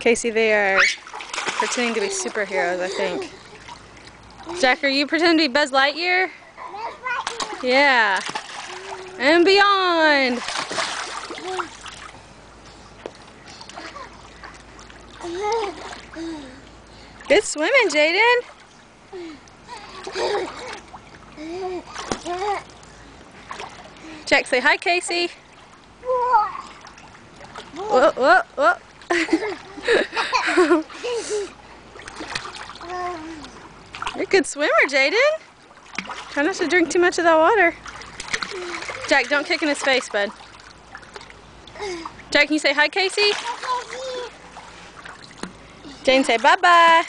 Casey, they are pretending to be superheroes, I think. Jack, are you pretending to be Buzz Lightyear? Yeah. And beyond. Good swimming, Jaden. Jack, say hi, Casey. Whoa, whoa, whoa. You're a good swimmer, Jaden. Try not to drink too much of that water. Jack, don't kick in his face, bud. Jack, can you say hi, Casey? Jaden, say bye-bye.